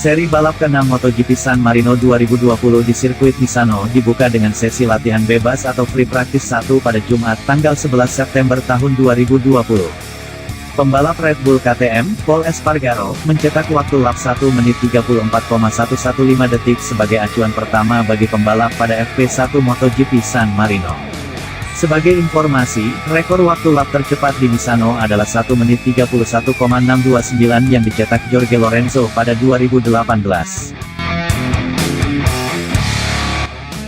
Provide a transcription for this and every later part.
Seri balap ke-6 MotoGP San Marino 2020 di sirkuit Misano dibuka dengan sesi latihan bebas atau free practice 1 pada Jumat tanggal 11 September tahun 2020. Pembalap Red Bull KTM, Pol Espargaro, mencetak waktu lap 1 menit 34,115 detik sebagai acuan pertama bagi pembalap pada FP1 MotoGP San Marino. Sebagai informasi, rekor waktu lap tercepat di Misano adalah 1 menit 31,629 yang dicetak Jorge Lorenzo pada 2018.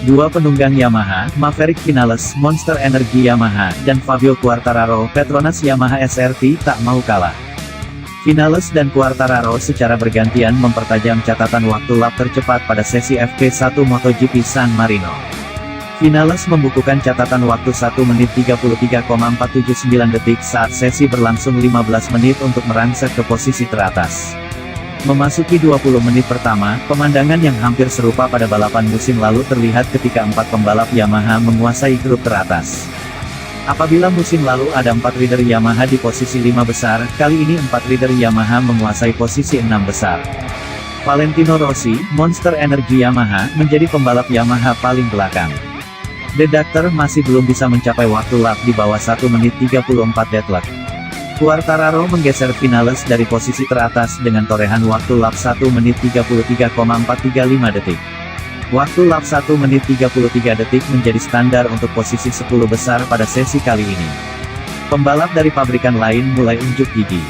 Dua penunggang Yamaha, Maverick Vinales, Monster Energy Yamaha, dan Fabio Quartararo, Petronas Yamaha SRT, tak mau kalah. Vinales dan Quartararo secara bergantian mempertajam catatan waktu lap tercepat pada sesi FP1 MotoGP San Marino. Vinales membukukan catatan waktu 1 menit 33,479 detik saat sesi berlangsung 15 menit untuk merangsek ke posisi teratas. Memasuki 20 menit pertama, pemandangan yang hampir serupa pada balapan musim lalu terlihat ketika 4 pembalap Yamaha menguasai grup teratas. Apabila musim lalu ada 4 rider Yamaha di posisi 5 besar, kali ini 4 rider Yamaha menguasai posisi 6 besar. Valentino Rossi, Monster Energy Yamaha, menjadi pembalap Yamaha paling belakang. The Doctor masih belum bisa mencapai waktu lap di bawah 1 menit 34 deadlock. Quartararo menggeser Vinales dari posisi teratas dengan torehan waktu lap 1 menit 33,435 detik. Waktu lap 1 menit 33 detik menjadi standar untuk posisi 10 besar pada sesi kali ini. Pembalap dari pabrikan lain mulai unjuk gigi.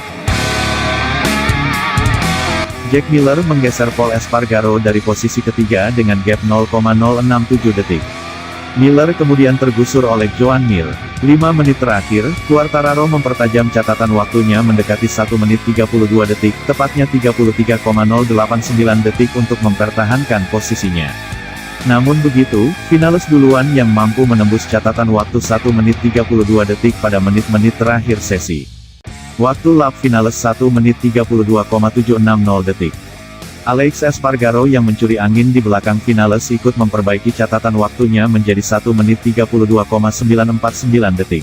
Jack Miller menggeser Pol Espargaro dari posisi ketiga dengan gap 0,067 detik. Miller kemudian tergusur oleh Joan Mir. 5 menit terakhir, Quartararo mempertajam catatan waktunya mendekati 1 menit 32 detik, tepatnya 33,089 detik untuk mempertahankan posisinya. Namun begitu, Vinales duluan yang mampu menembus catatan waktu 1 menit 32 detik pada menit-menit terakhir sesi. Waktu lap Vinales 1 menit 32,760 detik. Alex Espargaro yang mencuri angin di belakang Vinales ikut memperbaiki catatan waktunya menjadi 1 menit 32,949 detik.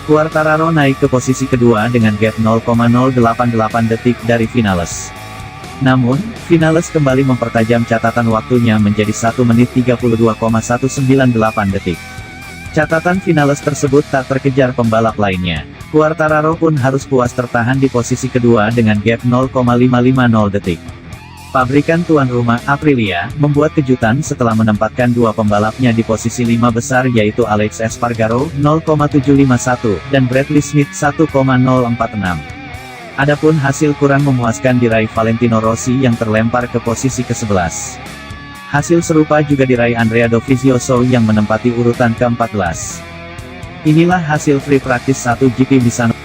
Quartararo naik ke posisi kedua dengan gap 0,088 detik dari Vinales. Namun, Vinales kembali mempertajam catatan waktunya menjadi 1 menit 32,198 detik. Catatan Vinales tersebut tak terkejar pembalap lainnya. Quartararo pun harus puas tertahan di posisi kedua dengan gap 0,550 detik. Pabrikan tuan rumah, Aprilia, membuat kejutan setelah menempatkan dua pembalapnya di posisi 5 besar yaitu Alex Espargaro, 0,751, dan Bradley Smith, 1,046. Adapun hasil kurang memuaskan diraih Valentino Rossi yang terlempar ke posisi ke-11. Hasil serupa juga diraih Andrea Dovizioso yang menempati urutan ke-14. Inilah hasil free practice 1 GP Misano.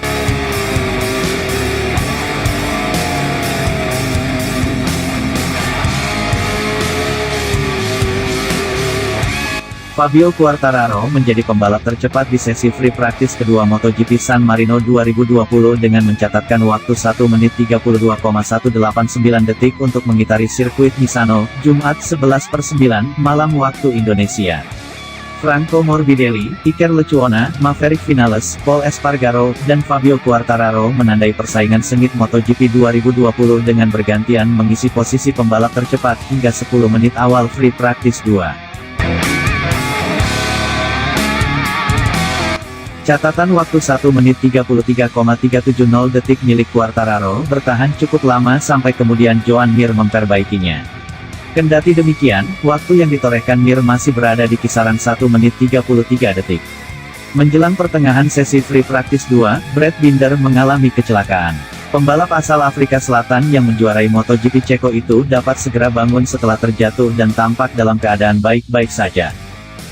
Fabio Quartararo menjadi pembalap tercepat di sesi free practice kedua MotoGP San Marino 2020 dengan mencatatkan waktu 1 menit 32,189 detik untuk mengitari sirkuit Misano, Jumat 11/9 malam waktu Indonesia. Franco Morbidelli, Iker Lecuona, Maverick Vinales, Pol Espargaro, dan Fabio Quartararo menandai persaingan sengit MotoGP 2020 dengan bergantian mengisi posisi pembalap tercepat hingga 10 menit awal free practice 2. Catatan waktu 1 menit 33,370 detik milik Quartararo bertahan cukup lama sampai kemudian Joan Mir memperbaikinya. Kendati demikian, waktu yang ditorehkan Mir masih berada di kisaran 1 menit 33 detik. Menjelang pertengahan sesi free practice 2, Brad Binder mengalami kecelakaan. Pembalap asal Afrika Selatan yang menjuarai MotoGP Ceko itu dapat segera bangun setelah terjatuh dan tampak dalam keadaan baik-baik saja.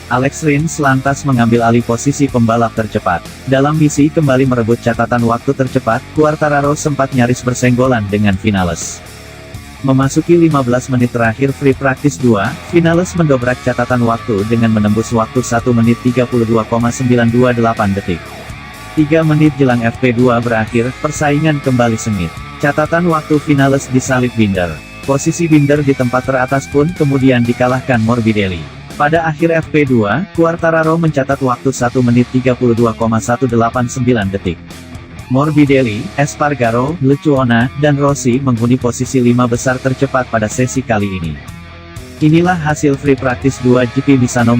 Alex Rins lantas mengambil alih posisi pembalap tercepat. Dalam misi kembali merebut catatan waktu tercepat, Quartararo sempat nyaris bersenggolan dengan Vinales. Memasuki 15 menit terakhir free practice 2, Vinales mendobrak catatan waktu dengan menembus waktu 1 menit 32,928 detik. 3 menit jelang FP2 berakhir, persaingan kembali sengit. Catatan waktu Vinales disalip Binder. Posisi Binder di tempat teratas pun kemudian dikalahkan Morbidelli. Pada akhir FP2, Quartararo mencatat waktu 1 menit 32,189 detik. Morbidelli, Espargaro, Lecuona, dan Rossi menghuni posisi 5 besar tercepat pada sesi kali ini. Inilah hasil free practice 2 GP Misano